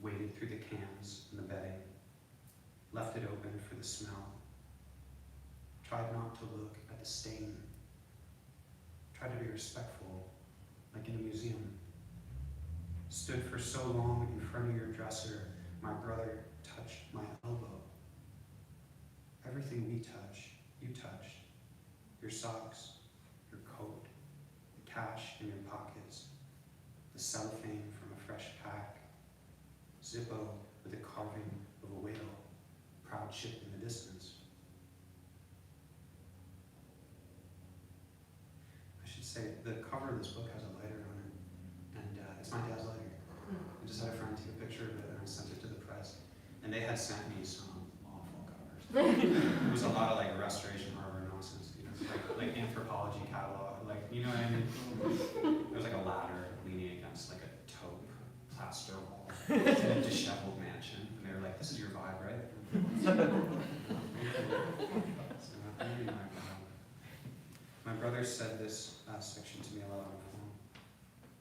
waded through the cans and the bedding, left it open for the smell. Tried not to look at the stain. Tried to be respectful, like in a museum. Stood for so long in front of your dresser, my brother touched my elbow. Everything we touch, you touch. your socks, your coat, the cash in your pockets, the cellophane from a fresh pack, Zippo with a carving of a whale, proud ship in the distance. I should say, the cover of this book has a lighter on it, and it's my dad's lighter. I just had a friend take a picture of it and I sent it to the press, and they had sent me some awful covers. There was a lot of like restoration harbor nonsense, you know, like anthropology catalog, like, you know what I mean? There was like a ladder leaning against like a taupe plaster wall in a disheveled mansion, and they were like, "This is your vibe, right?" So, maybe my vibe. My brother said this section to me a lot on the phone.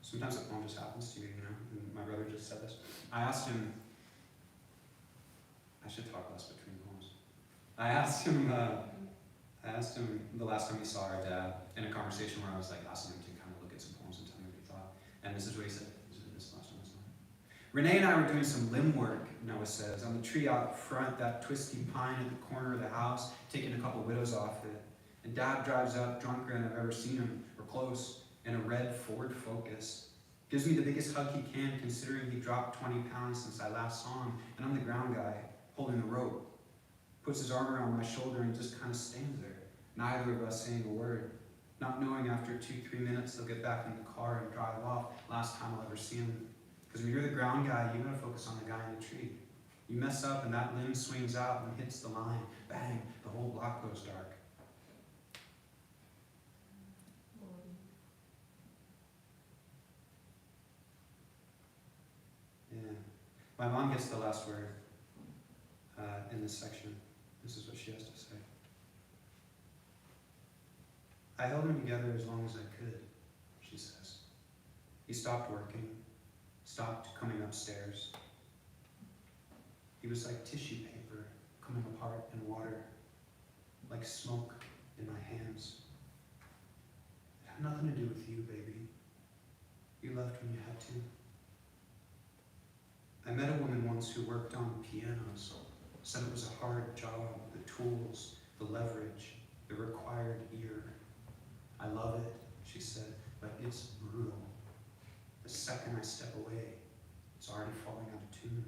Sometimes a poem just happens to you, you know? And my brother just said this. I asked him, I should talk less between poems. I asked him the last time we saw our dad in a conversation where I was like asking him to kind of look at some poems and tell me what he thought. And this is what he said. This last time I saw him. Renee and I were doing some limb work, Noah says, on the tree out front, that twisty pine at the corner of the house, taking a couple widows off it. And Dad drives up drunker than I've ever seen him, or close, in a red Ford Focus. Gives me the biggest hug he can, considering he dropped 20 pounds since I last saw him, and I'm the ground guy, holding the rope. Puts his arm around my shoulder and just kind of stands there, neither of us saying a word, not knowing after 2-3 minutes they'll get back in the car and drive off, last time I'll ever see him. Because when you're the ground guy, you gotta focus on the guy in the tree. You mess up and that limb swings out and hits the line, bang, the whole block goes dark. Yeah. My mom gets the last word in this section. This is what she has to say. I held him together as long as I could, she says. He stopped working, stopped coming upstairs. He was like tissue paper coming apart in water, like smoke in my hands. It had nothing to do with you, baby. You left when you had to. I met a woman once who worked on pianos, said it was a hard job, the tools, the leverage, the required ear. I love it, she said, but it's brutal. The second I step away, it's already falling out of tune.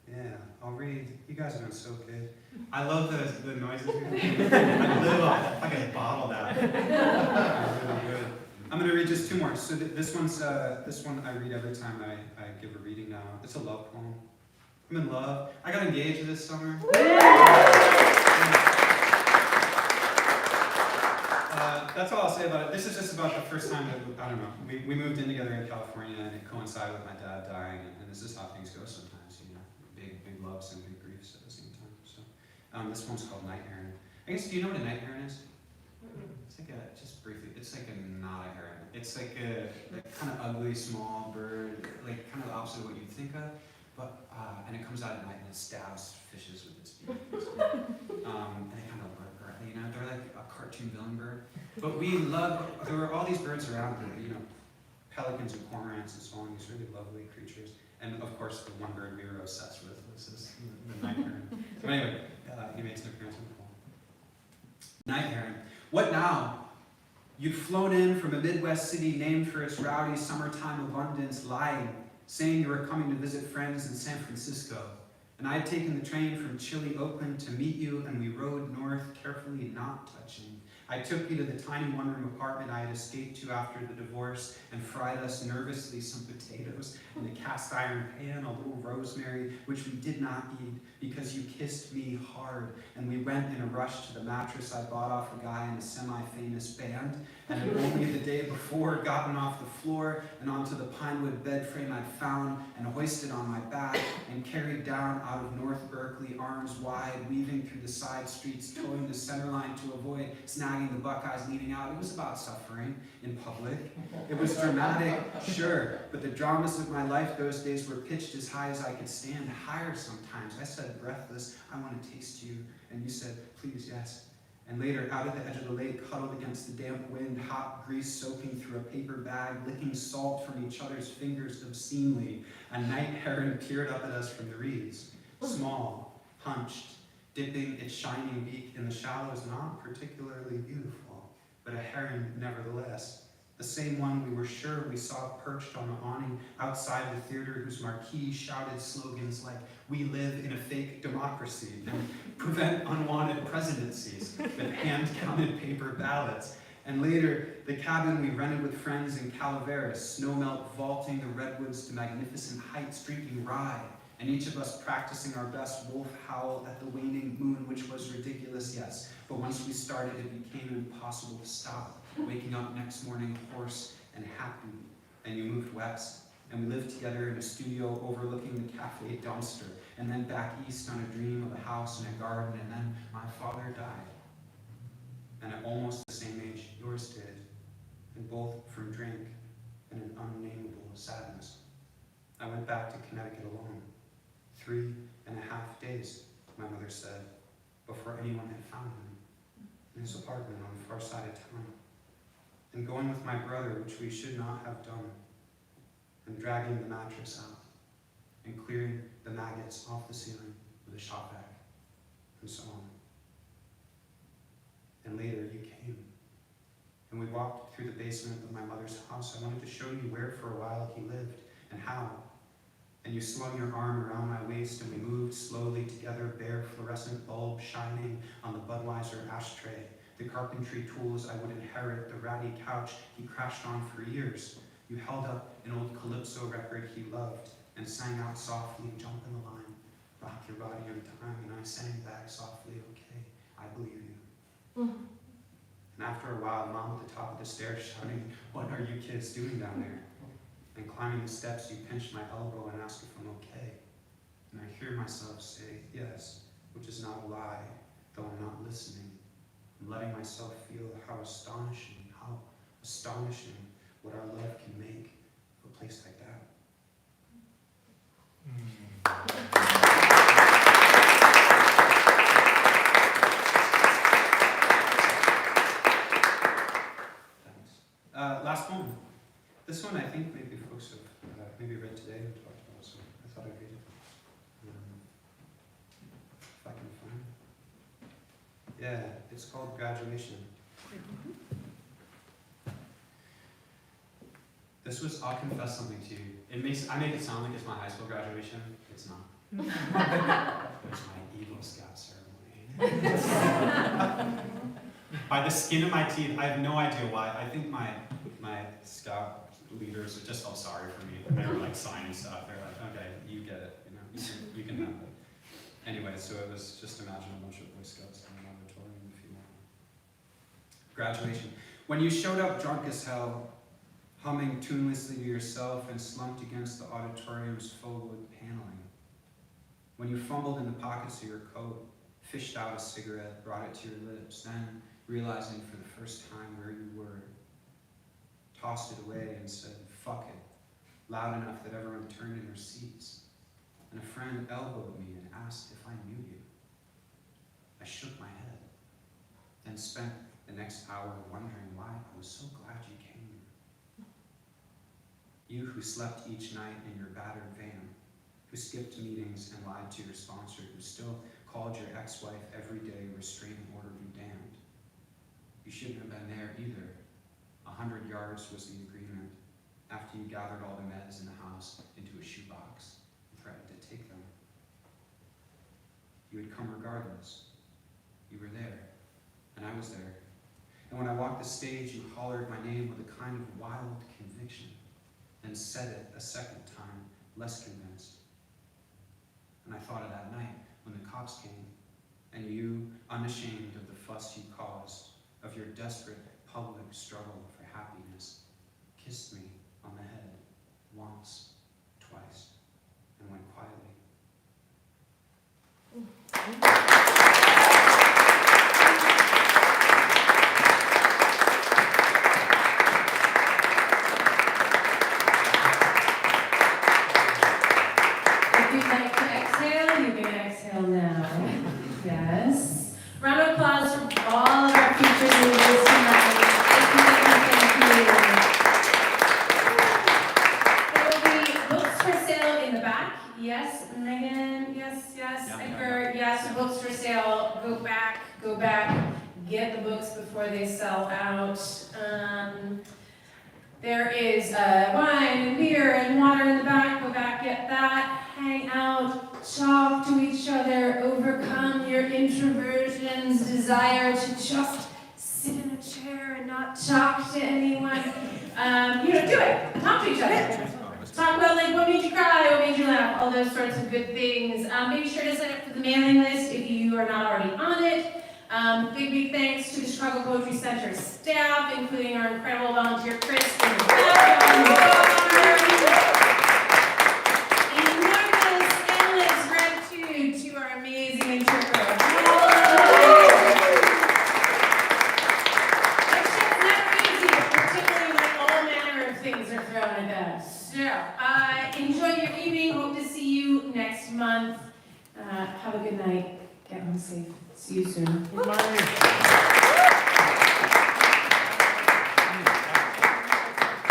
Yeah, I'll read. You guys are doing so good. I love the noises. I live off fucking bottle that. Really good. I'm gonna read just 2 more. So this one I read every time I give a reading now. It's a love poem. I'm in love. I got engaged this summer. That's all I'll say about it. This is just about the first time that, I don't know, we moved in together in California, and it coincided with my dad dying, and this is how things go sometimes, you know, big loves and big griefs at the same time. So this one's called Night Heron. I guess, do you know what a night heron is? It's like just briefly, it's like not a heron. It's like a kind of ugly, small bird, like kind of the opposite of what you'd think of, but, and it comes out at night and it stabs fishes with its beak. And they kind of, you know, they're like a cartoon villain bird. But there were all these birds around, you know, pelicans and cormorants and so on, these really lovely creatures. And of course, the one bird we were obsessed with was this, the night heron. So anyway, he makes an appearance in the poem. Night heron. What now? You'd flown in from a Midwest city named for its rowdy summertime abundance, lying, saying you were coming to visit friends in San Francisco. And I had taken the train from chilly Oakland to meet you, and we rode north, carefully not touching. I took you to the tiny one-room apartment I had escaped to after the divorce and fried us nervously some potatoes in a cast iron pan, a little rosemary, which we did not eat because you kissed me hard. And we went in a rush to the mattress I bought off a guy in a semi-famous band, and had only the day before gotten off the floor and onto the pinewood bed frame I'd found and hoisted on my back and carried down out of North Berkeley, arms wide, weaving through the side streets, towing the center line to avoid snagging the Buckeyes leaning out. It was about suffering in public. It was dramatic, sure, but the dramas of my life those days were pitched as high as I could stand, higher sometimes. I said, breathless, I want to taste you. And you said, please, yes. And later, out at the edge of the lake, huddled against the damp wind, hot grease soaking through a paper bag, licking salt from each other's fingers obscenely, a night heron peered up at us from the reeds. small, hunched, dipping its shining beak in the shallows, not particularly beautiful, but a heron nevertheless. The same one we were sure we saw perched on the awning outside the theater, whose marquee shouted slogans like, "We live in a fake democracy," and "Prevent unwanted presidencies," with hand-counted paper ballots. And later, the cabin we rented with friends in Calaveras, snowmelt vaulting the redwoods to magnificent heights, drinking rye, and each of us practicing our best wolf howl at the waning moon, which was ridiculous, yes, but once we started, it became impossible to stop. Waking up next morning hoarse and happy, and you moved west, and we lived together in a studio overlooking the cafe dumpster, and then back east on a dream of a house and a garden, and then my father died. And at almost the same age yours did, and both from drink and an unnameable sadness. I went back to Connecticut alone. 3.5 days, my mother said, before anyone had found him, in his apartment on the far side of town. And going with my brother, which we should not have done, and dragging the mattress out, and clearing the maggots off the ceiling with a shop vac, and so on. And later you came, and we walked through the basement of my mother's house. I wanted to show you where for a while he lived, and how. And you slung your arm around my waist, and we moved slowly together, bare fluorescent bulb shining on the Budweiser ashtray, the carpentry tools I would inherit, the ratty couch he crashed on for years. You held up an old Calypso record he loved, and sang out softly, "Jump in the line, rock your body on time," and I sang back softly, "Okay, I believe you." And after a while, Mom at the top of the stairs shouting, "What are you kids doing down there?" And climbing the steps, you pinched my elbow and asked if I'm okay. And I hear myself say, yes, which is not a lie, though I'm not listening. I'm letting myself feel how astonishing what our love can make for a place like that. Thanks. Last poem. This one I think maybe folks have maybe read today or talked about, so I thought I'd read it. If I can find it. Yeah, it's called Graduation. This was, I'll confess something to you. I make it sound like it's my high school graduation. It's not. It's my Eagle Scout ceremony. By the skin of my teeth, I have no idea why. I think my scout leaders just felt sorry for me. They were like signing stuff. They're like, okay, you get it, you can have it. Anyway, so it was just imagine a bunch of Boy Scouts in an auditorium if you want. Graduation. When you showed up drunk as hell, humming tunelessly to yourself and slumped against the auditorium's faux wood paneling. When you fumbled in the pockets of your coat, fished out a cigarette, brought it to your lips, then realizing for the first time where you were, tossed it away and said, "Fuck it," loud enough that everyone turned in their seats. And a friend elbowed me and asked if I knew you. I shook my head, then spent the next hour wondering why I was so glad you came. You who slept each night in your battered van, who skipped meetings and lied to your sponsor, who still called your ex-wife every day, restraining order be damned. You shouldn't have been there either. 100 yards was the agreement, after you gathered all the meds in the house into a shoebox and threatened to take them. You had come regardless. You were there, and I was there. And when I walked the stage, you hollered my name with a kind of wild conviction, and said it a second time, less convinced. And I thought of that night when the cops came, and you, unashamed of the fuss you caused, of your desperate public struggle for happiness, kissed me on the head once, twice, and went quietly. If you'd like to exhale, you can exhale now. Yes. Round of applause for all of our future leaders tonight. Thank you. books for sale. Go back, get the books before they sell out. There is wine and beer and water in the back. Go back, get that. Hang out, talk to each other, overcome your introversion's desire to just sit in a chair and not talk to anyone. Do it. Talk to each other. Talk about like what made you cry, what made you laugh, all those sorts of good things. Be sure to sign up for the mailing list if you are not already on it. Big thanks to the Chicago Poetry Center staff, including our incredible volunteer Chris in the background. Enormous, endless gratitude to our amazing interpreter. It's just never easy, particularly when all manner of things are thrown at us. So, enjoy your evening. Hope to see you next month. Have a good night. Get home safe. See you soon. Bye.